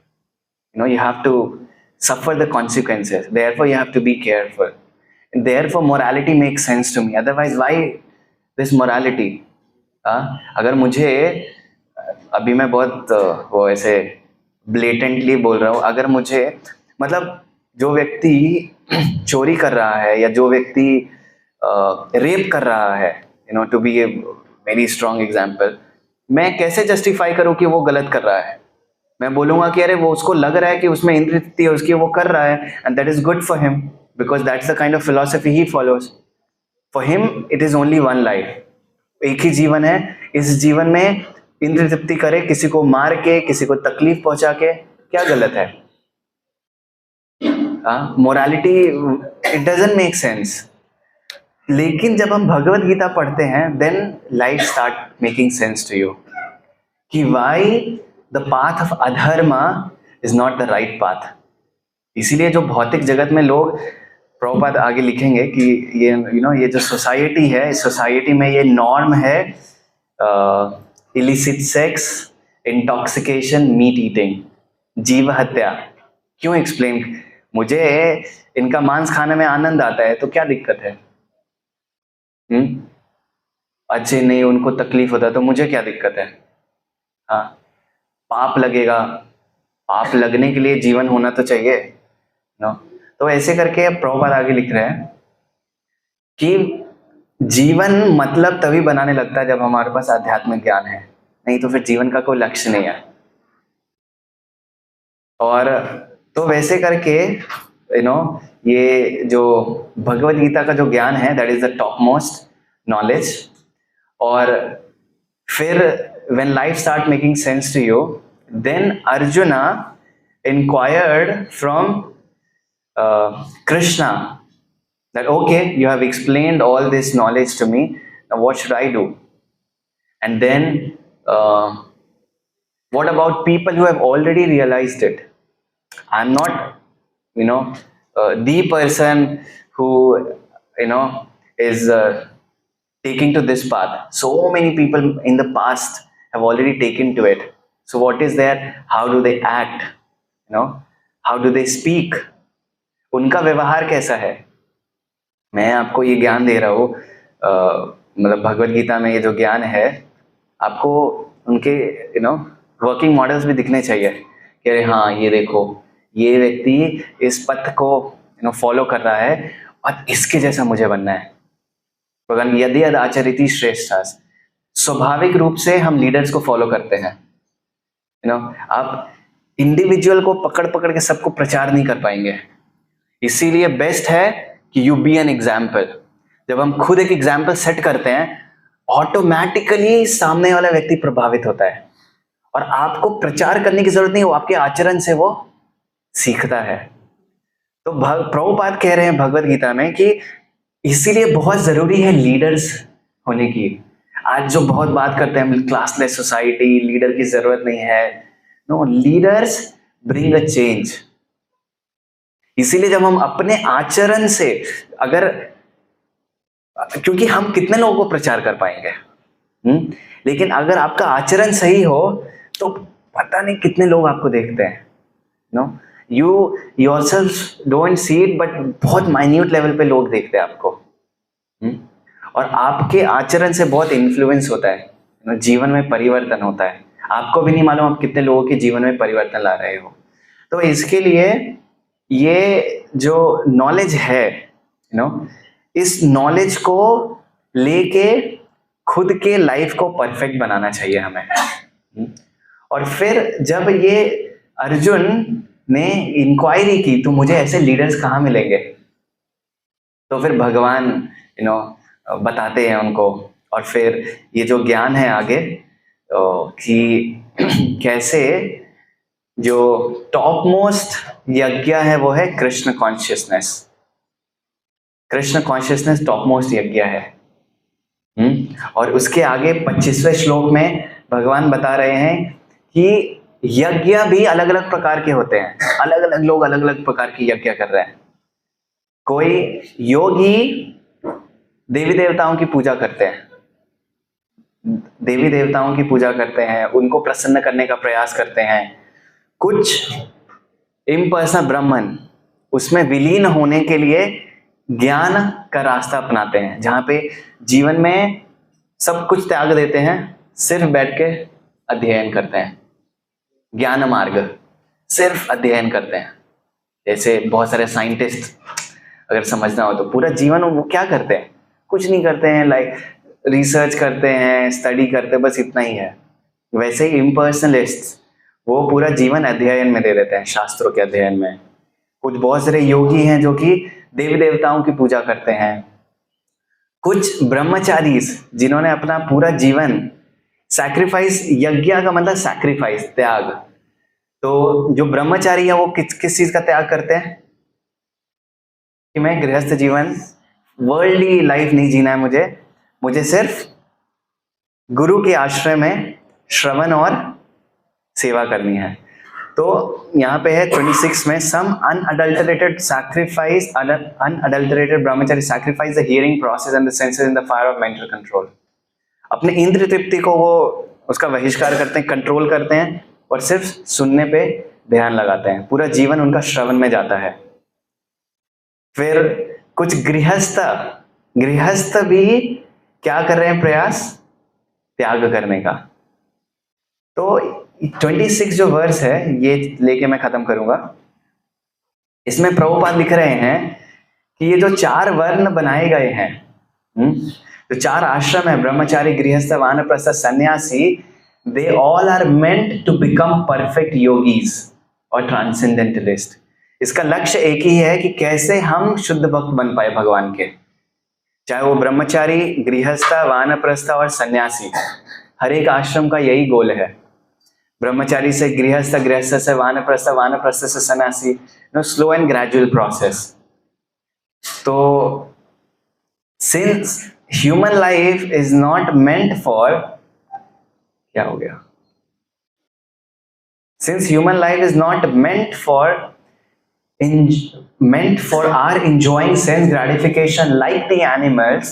you have to suffer the consequences, therefore you have to be careful, therefore morality makes sense to me, otherwise why this morality। अगर मुझे, अभी मैं बहुत वो ऐसे ब्लेटेंटली बोल रहा हूँ, अगर मुझे मतलब जो व्यक्ति चोरी कर रहा है या जो व्यक्ति रेप कर रहा है, to be a very strong example, मैं कैसे जस्टिफाई करूँ कि वो गलत कर रहा है। मैं बोलूंगा कि अरे वो उसको लग रहा है कि उसमें इंद्र तृप्ति है उसकी, वो कर रहा है, and that is good for him because that's the kind of philosophy he follows. For him it is only one life, एक ही जीवन है, इस जीवन में इंद्र तृप्ति करे, किसी को मार के किसी को तकलीफ पहुंचा के क्या गलत है। Morality it doesn't make sense. लेकिन जब हम भगवत गीता पढ़ते हैं then life start making sense to you कि why the path of adharma is not the right path. इसीलिए जो भौतिक जगत में लोग, प्रभुपाद आगे लिखेंगे कि ये ये जो सोसाइटी है, इस सोसाइटी में ये नॉर्म है illicit sex, intoxication, meat eating, जीव हत्या। क्यों एक्सप्लेन, मुझे इनका मांस खाने में आनंद आता है तो क्या दिक्कत है। अच्छे नहीं, उनको तकलीफ होता है तो मुझे क्या दिक्कत है। हाँ, पाप लगेगा, पाप लगने के लिए जीवन होना तो चाहिए। तो ऐसे करके प्रभुपाद आगे लिख रहे हैं कि जीवन मतलब तभी बनाने लगता है जब हमारे पास आध्यात्मिक ज्ञान है, नहीं तो फिर जीवन का कोई लक्ष्य नहीं है। और तो वैसे करके ये जो भगवत गीता का जो ज्ञान है, that is the top most knowledge. और फिर when life start making sense to you, then Arjuna inquired from Krishna that okay, you have explained all this knowledge to me, now what should I do? And then what about people who have already realized it? I'm not the person who is taking to this path. So many people in the past have already taken to it. So what is there? How do they act? How do they speak? उनका व्यवहार कैसा है? मैं आपको ये ज्ञान दे रहा हूँ, मतलब भगवत गीता में ये जो ज्ञान है, आपको उनके वर्किंग मॉडल्स भी दिखने चाहिए कि अरे हाँ, ये देखो, ये व्यक्ति इस पथ को फॉलो कर रहा है और इसके जैसा मुझे बनना है। भगवान यदि यद आचरिति श्रेष्ठा, स्वाभाविक रूप से हम लीडर्स को फॉलो करते हैं। आप इंडिविजुअल को पकड़ पकड़ के सबको प्रचार नहीं कर पाएंगे, इसीलिए बेस्ट है कि यू बी एन एग्जाम्पल। जब हम खुद एक एग्जाम्पल सेट करते हैं, ऑटोमेटिकली सामने वाला व्यक्ति प्रभावित होता है और आपको प्रचार करने की जरूरत नहीं, वो आपके आचरण से वो सीखता है। तो प्रभुपाद कह रहे हैं भगवत गीता में कि इसीलिए बहुत जरूरी है लीडर्स होने की। आज जो बहुत बात करते हैं हम, क्लासलेस सोसाइटी, लीडर की जरूरत नहीं है। No, leaders bring a change. इसीलिए जब हम अपने आचरण से अगर, क्योंकि हम कितने लोगों को प्रचार कर पाएंगे, लेकिन अगर आपका आचरण सही हो तो पता नहीं कितने लोग आपको देखते हैं। No, you yourself don't see it, but बहुत माइन्यूट लेवल पे लोग देखते हैं आपको। और आपके आचरण से बहुत इन्फ्लुएंस होता है, जीवन में परिवर्तन होता है। आपको भी नहीं मालूम आप कितने लोगों के जीवन में परिवर्तन ला रहे हो। तो इसके लिए ये जो नॉलेज है, इस नॉलेज को लेके खुद के लाइफ को परफेक्ट बनाना चाहिए हमें। और फिर जब ये अर्जुन ने इंक्वायरी की तो मुझे ऐसे लीडर्स कहाँ मिलेंगे, तो फिर भगवान बताते हैं उनको। और फिर ये जो ज्ञान है आगे कि कैसे जो टॉप मोस्ट यज्ञ है वो है Krishna consciousness. Krishna consciousness top most यज्ञ है। और उसके आगे 25वें श्लोक में भगवान बता रहे हैं कि यज्ञ भी अलग अलग प्रकार के होते हैं। अलग अलग लोग अलग अलग प्रकार की यज्ञ कर रहे हैं। कोई योगी देवी देवताओं की पूजा करते हैं, देवी देवताओं की पूजा करते हैं, उनको प्रसन्न करने का प्रयास करते हैं। कुछ इम्पर्सनल ब्राह्मण उसमें विलीन होने के लिए ज्ञान का रास्ता अपनाते हैं, जहां पे जीवन में सब कुछ त्याग देते हैं, सिर्फ बैठ के अध्ययन करते हैं। ज्ञान मार्ग, सिर्फ अध्ययन करते हैं। जैसे बहुत सारे साइंटिस्ट अगर समझना हो तो पूरा जीवन वो क्या करते हैं, कुछ नहीं करते हैं, लाइक रिसर्च करते हैं, स्टडी करते हैं, बस इतना ही है। वैसे ही इम्पर्सनलिस्ट वो पूरा जीवन अध्ययन में दे देते हैं, शास्त्रों के अध्ययन में। कुछ बहुत सारे योगी हैं जो कि देवी देवताओं की पूजा करते हैं। कुछ ब्रह्मचारी जिन्होंने अपना पूरा जीवन सैक्रिफाइस, यज्ञ का मतलब सैक्रिफाइस, त्याग। तो जो ब्रह्मचारी है वो किस चीज का त्याग करते हैं कि मैं गृहस्थ जीवन, वर्ल्डली लाइफ नहीं जीना है, मुझे सिर्फ गुरु के आश्रय में श्रवण और सेवा करनी है। तो यहाँ पे है 26 में, सम unadulterated sacrifice, unadulterated Brahmachari sacrifice the hearing process and the senses in the fire of mental control. अपने इंद्रिय तृप्ति को वो उसका बहिष्कार करते हैं, कंट्रोल करते हैं और सिर्फ सुनने पे ध्यान लगाते हैं। पूरा जीवन उनका श्रवण में जाता है। फिर कुछ गृहस्थ भी क्या कर रहे हैं, प्रयास त्याग करने का। तो 26 जो वर्स है ये लेके मैं खत्म करूंगा। इसमें प्रभुपाद लिख रहे हैं कि ये जो 4 वर्ण बनाए गए हैं, जो 4 आश्रम है, ब्रह्मचारी, गृहस्थ, वानप्रस्थ, सन्यासी, they all are meant to become perfect yogis और ट्रांसेंडेंटलिस्ट। इसका लक्ष्य एक ही है कि कैसे हम शुद्ध भक्त बन पाए भगवान के। चाहे वो ब्रह्मचारी, गृहस्थ, वानप्रस्थ और सन्यासी, हर एक आश्रम का यही गोल है। ब्रह्मचारी से गृहस्थ, गृहस्थ से वानप्रस्थ, वानप्रस्थ से सन्यासी, स्लो एंड ग्रेजुअल प्रोसेस। तो since human life is not meant for, क्या हो गया, since human life is not meant for our enjoying sense gratification like the animals,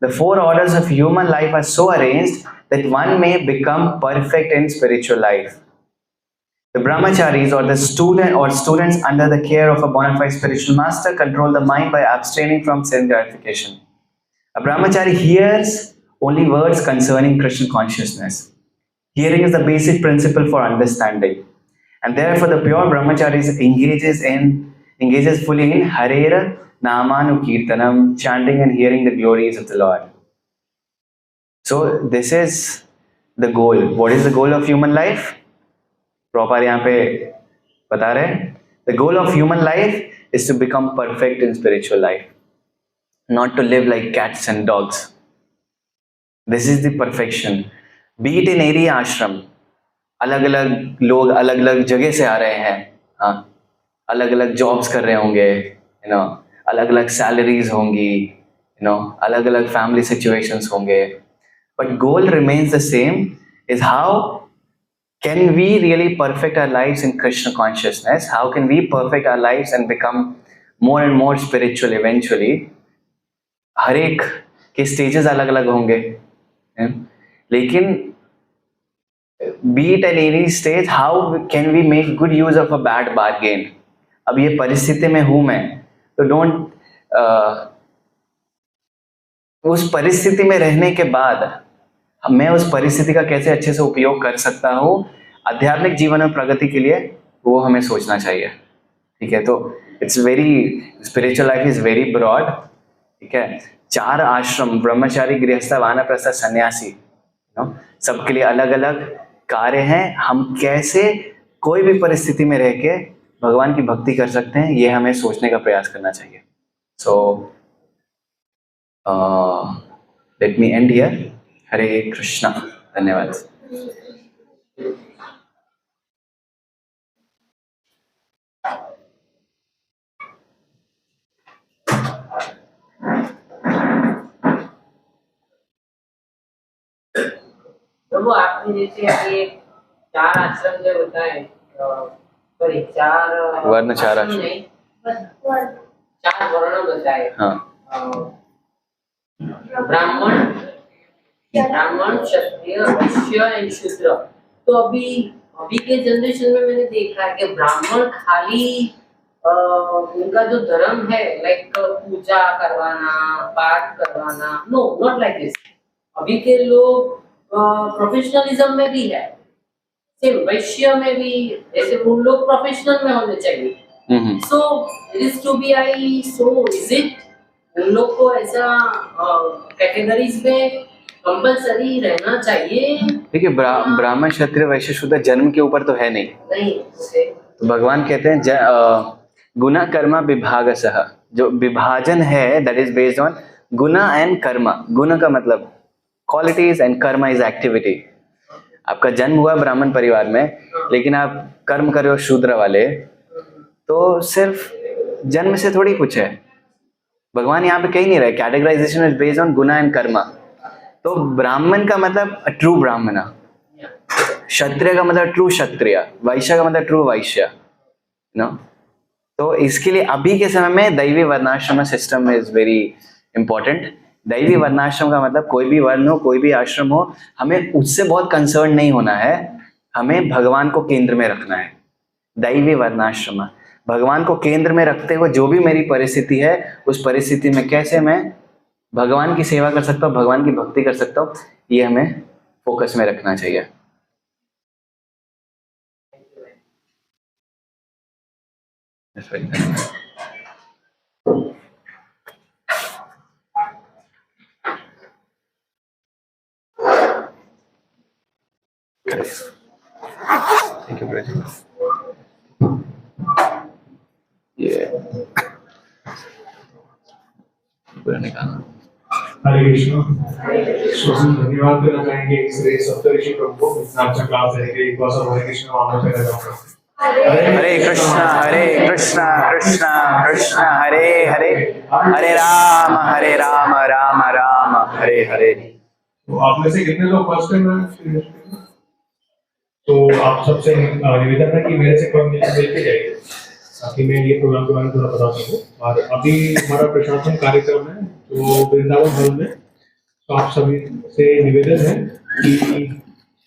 the 4 orders of human life are so arranged that one may become perfect in spiritual life. The brahmacharis or the students under the care of a bona fide spiritual master control the mind by abstaining from sense gratification. A brahmachari hears only words concerning Krishna consciousness. Hearing is the basic principle for understanding. And therefore the pure brahmacharis engages fully in Harera Namanukirtanam, chanting and hearing the glories of the Lord. So this is the goal. What is the goal of human life? Prabhupada यहाँ पे बता रहे हैं, the goal of human life is to become perfect in spiritual life, not to live like cats and dogs. This is the perfection. Be it in any ashram, अलग अलग लोग अलग अलग जगह से आ रहे हैं, हाँ, अलग अलग जॉब्स कर रहे होंगे, अलग अलग सैलरीज होंगी, अलग अलग फैमिली सिचुएशंस होंगे, but goal remains the same, is how can we really perfect our lives in Krishna consciousness, how can we perfect our lives and become more and more spiritual eventually. हर एक के stages अलग अलग होंगे, लेकिन be it at any stage, how can we make good use of a bad bargain? अब ये परिस्थिति में हूं मैं, तो डोंट उस परिस्थिति में रहने के बाद मैं उस परिस्थिति का कैसे अच्छे से उपयोग कर सकता हूँ आध्यात्मिक जीवन में प्रगति के लिए, वो हमें सोचना चाहिए। ठीक है, तो it's very, spiritual life is very broad. ठीक है, 4 आश्रम, ब्रह्मचारी, गृहस्थ, वानप्रस्थ, सन्यासी, सबके लिए अलग अलग कार्य हैं। हम कैसे कोई भी परिस्थिति में रह के भगवान की भक्ति कर सकते हैं, ये हमें सोचने का प्रयास करना चाहिए। So let me end here. Hare Krishna, धन्यवाद। प्रभु, आपने जैसे ये 4 आश्रम जो बताए, सॉरी 4 वर्ण, 4 आश्रम नहीं, 4 वर्ण बताए। हाँ, ब्राह्मण, क्षत्रिय, वैश्य एंड शूद्र। तो अभी के जनरेशन में मैंने देखा है कि ब्राह्मण खाली उनका जो धर्म है, लाइक पूजा करवाना, पाठ करवाना, नो नॉट लाइक दिस। अभी के लोग प्रोफेशनलिज्म में भी है, सेम वैश्य में भी, जैसे उन लोग प्रोफेशनल में होने चाहिए। So it is to be I, so is it उन लोग को ऐसा कैटेगरीज में कंपलसरी रहना चाहिए? देखिए, ब्राह्मण, क्षत्रिय, वैश्य, शूद्र जन्म के ऊपर तो है नहीं। तो भगवान कहते हैं गुना कर्मा विभागसः, जो विभाजन है that is based on guna and karma. Guna का मतलब qualities and karma is activity. आपका जन्म हुआ ब्राह्मण परिवार में, लेकिन आप कर्म कर रहे हो शूद्र वाले, तो सिर्फ जन्म से थोड़ी कुछ है। भगवान यहाँ पे कहीं नहीं रहे, categorization is based on guna and karma. तो ब्राह्मण का मतलब ट्रू ब्राह्मण, क्षत्रिय का मतलब ट्रू क्षत्रिय, वैश्य का मतलब ट्रू वैश्य, तो इसके लिए अभी के समय में दैवी वर्णाश्रम सिस्टम इज वेरी इंपॉर्टेंट। दैवी वर्णाश्रम का मतलब कोई भी वर्ण हो, कोई भी आश्रम हो, हमें उससे बहुत कंसर्न नहीं होना है, हमें भगवान को केंद्र में रखना है। दैवी वर्णाश्रम, भगवान को केंद्र में रखते हुए जो भी मेरी परिस्थिति है, उस परिस्थिति में कैसे मैं भगवान की सेवा कर सकता हूँ, भगवान की भक्ति कर सकता हूँ, ये हमें फोकस में रखना चाहिए। थैंक यू प्रभु। ये पूरा निकालना। हरे कृष्ण। तो हम धन्यवाद देना चाहेंगे श्री सप्तऋषि प्रभु को इतना अच्छा क्लास देने के लिए। एक बार सब हरे कृष्ण मानना चाहेंगे। हरे कृष्णा कृष्णा कृष्णा हरे हरे, हरे राम राम राम हरे हरे। तो आप में से कितने लोग फर्स्ट टाइम आए? तो आप सबसे निवेदन है कि मेरे से कम मिलते जाइए ताकि मैं ये प्रोग्राम के बारे में थोड़ा बता सकूं। और अभी हमारा प्रशासन कार्यक्रम है तो वृंदावन हॉल में, तो आप सभी से निवेदन है कि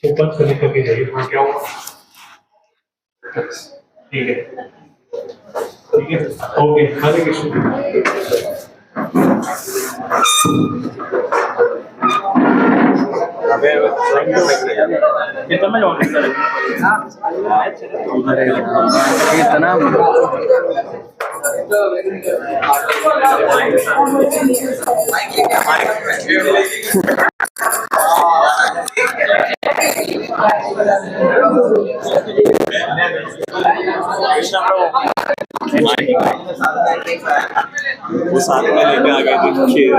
ओपन कनेक्ट करके जाइए। वहाँ क्या होगा? ठीक है, ठीक है, ओके। हरे कृष्ण। इतना वो साथ में लेके आ गए थे खीर।